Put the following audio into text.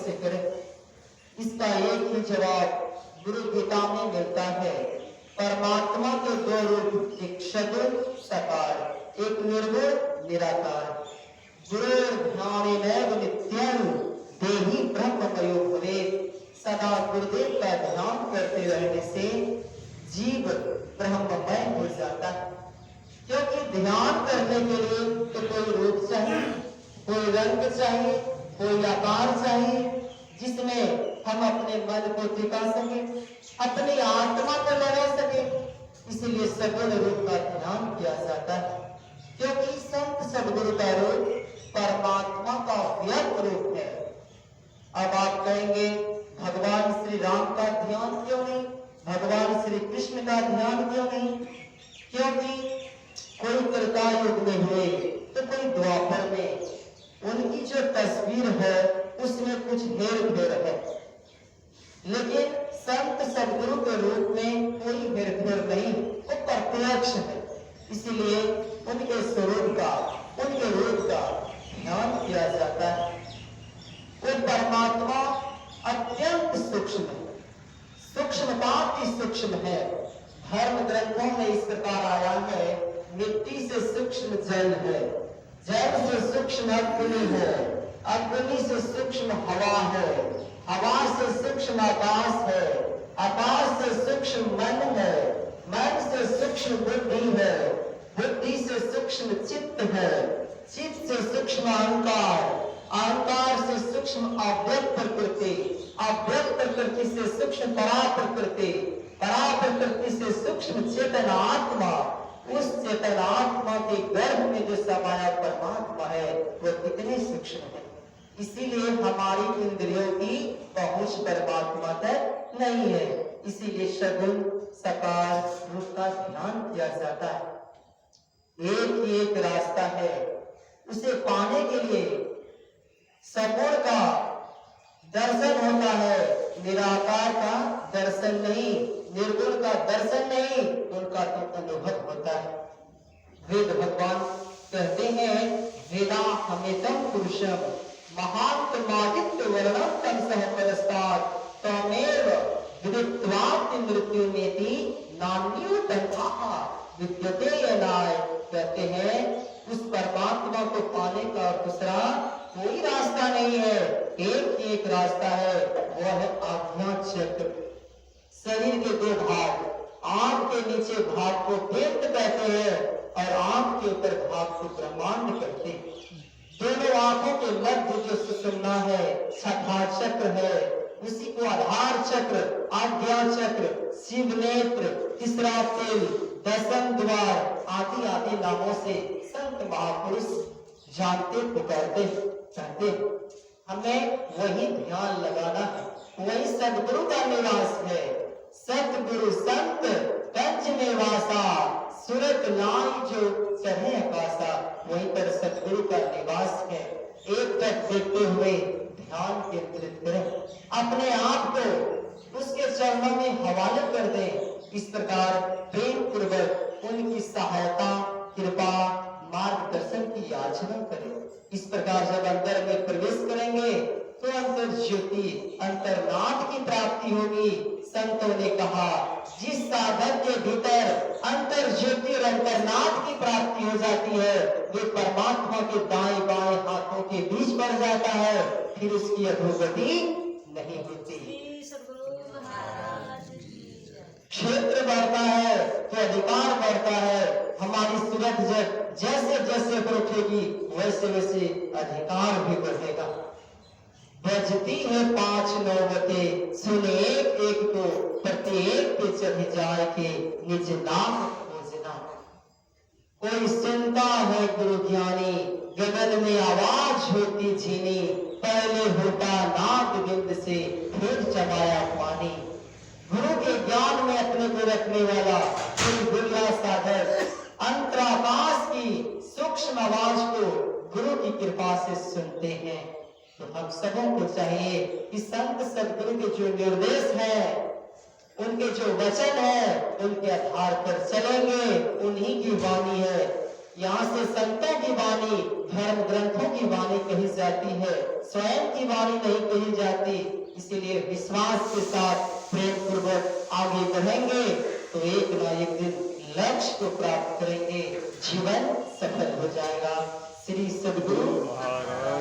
कैसे करें? इसका एक ही जवाब गुरु गीता में मिलता है। परमात्मा के दो रूप, एक सगुण साकार, एक निर्गुण निराकार। गुरु ध्यानेनैव नित्यं देहि ब्रह्ममयो भवेत्। सदा गुरुदेव का ध्यान करते रहने से जीव ब्रह्ममय हो जाता है। क्योंकि ध्यान करने के लिए तो कोई रूप चाहिए, कोई रंग चाहिए, कोई आकार चाहिए, जिसमें हम अपने मन को टिका सके, अपनी आत्मा को लगा सके। इसलिए सगुण रूप का ध्यान किया जाता है। क्योंकि संत सदगुरु का रूप परमात्मा का व्यक्त रूप है। अब आप कहेंगे भगवान श्री राम का ध्यान क्यों नहीं, भगवान श्री कृष्ण का ध्यान क्यों नहीं? क्योंकि कोई त्रेता युग में हुए तो कोई द्वापर में, उनकी जो तस्वीर है उसमें कुछ हेर फेर है, लेकिन संत सदगुरु के रूप में कोई हेर फेर नहीं, वो प्रत्यक्ष है। इसलिए उनके स्वरूप का, उनके रूप का ध्यान किया जाता है। वो परमात्मा अत्यंत सूक्ष्म है, सूक्ष्मता सूक्ष्म है। धर्म ग्रंथों में इस प्रकार आया है, मिट्टी से सूक्ष्म जल है, जल से सूक्ष्म अग्नि है, अग्नि से सूक्ष्म हवा है, हवा से सूक्ष्म आकाश है, आकाश से सूक्ष्म मन है, मन से सूक्ष्म बुद्धि है, बुद्धि से सूक्ष्म चित्त है, चित्त से सूक्ष्म अहंकार, अहंकार से सूक्ष्म अव्यक्त प्रकृति, अव्यक्त प्रकृति से सूक्ष्म परा प्रकृति, परा प्रकृति से सूक्ष्म चेतन आत्मा। उस चेतन आत्मा के गर्भ में जो समाया परमात्मा है वो कितने सूक्ष्म है। इसीलिए हमारी इंद्रियों की पहुंच परमात्मा तक नहीं है। इसीलिए सगुण साकार रूप का ध्यान किया जाता है। एक ही एक रास्ता है, उसे पाने के लिए सगुण का दर्शन होता है, निराकार का दर्शन नहीं, निर्गुण का दर्शन नहीं, उनका तो अनुभव होता है। वेद भगवान कहते हैं, वेदा हमेतम पुरुषम महात्मादित्य वर्णम तम सह परस्तात् तमेव विदित्वात् मृत्युमेति नान्यो तथा विद्यते यनाय। कहते हैं उस परमात्मा को पाने का दूसरा कोई रास्ता नहीं है, एक रास्ता है, वह है आज्ञा चक्र। शरीर के दो भाग, आंख के नीचे भाग को पेट कहते हैं और आंख के ऊपर भाग को ब्रह्मांड कहते हैं। दोनों आंखों के मध्य जो सुषुम्ना है, छठा चक्र है, उसी को आधार चक्र, आज्ञा चक्र, शिव नेत्र, तीसरा तिल, दसम द्वार आदि आदि नामों से संत महापुरुष जानते पुकारते कहते। हमें वही ध्यान लगाना है, वही सदगुरु का निवास है। सतगुरु संत कंज में वासा, सुरत लाई जो चढ़े आकाशा, वहीं पर सतगुरु का निवास है। एक तक देखते हुए ध्यान केंद्रित करें, अपने आप को उसके चरणों में हवाले कर दें। इस प्रकार प्रेम पूर्वक उनकी सहायता, कृपा, मार्गदर्शन की याचना करें। इस प्रकार जब अंदर में प्रवेश करेंगे तो अंतर ज्योति, अंतर्नाद की प्राप्ति होगी। संतों ने कहा, जिस साधक के भीतर अंतर ज्योति और अंतर्नाद की प्राप्ति हो जाती है, वे परमात्मा के दाएं बाएं हाथों के बीच बढ़ जाता है, फिर उसकी अधोगति नहीं होती। क्षेत्र बढ़ता है तो अधिकार बढ़ता है। हमारी सूरत जैसे जैसे बढ़ेगी वैसे वैसे अधिकार भी बढ़ेगा। बजती है 5 नौबते, सुने एक एक को, प्रत्येक पे चढ़ जाए के निज नाम खोजना। कोई सुनता है गुरु ज्ञानी, गगन में आवाज होती झीनी, पहले होता नाद बिंद से फिर जमाया पानी। गुरु के ज्ञान में अपने को रखने वाला बुलबुला सागर अंतराकाश की सूक्ष्म आवाज को गुरु की कृपा से सुनते हैं। तो हम सबों को चाहिए कि संत सदगुरु के जो निर्देश है, उनके जो वचन है, उनके आधार पर चलेंगे। उन्हीं की वाणी है, यहाँ से संतों की वाणी, धर्म ग्रंथों की वाणी कही जाती है, स्वयं की वाणी नहीं कही जाती। इसीलिए विश्वास के साथ प्रेम पूर्वक आगे बढ़ेंगे तो एक ना एक दिन लक्ष्य को प्राप्त करेंगे, जीवन सफल हो जाएगा। श्री सद्गुरु महाराज।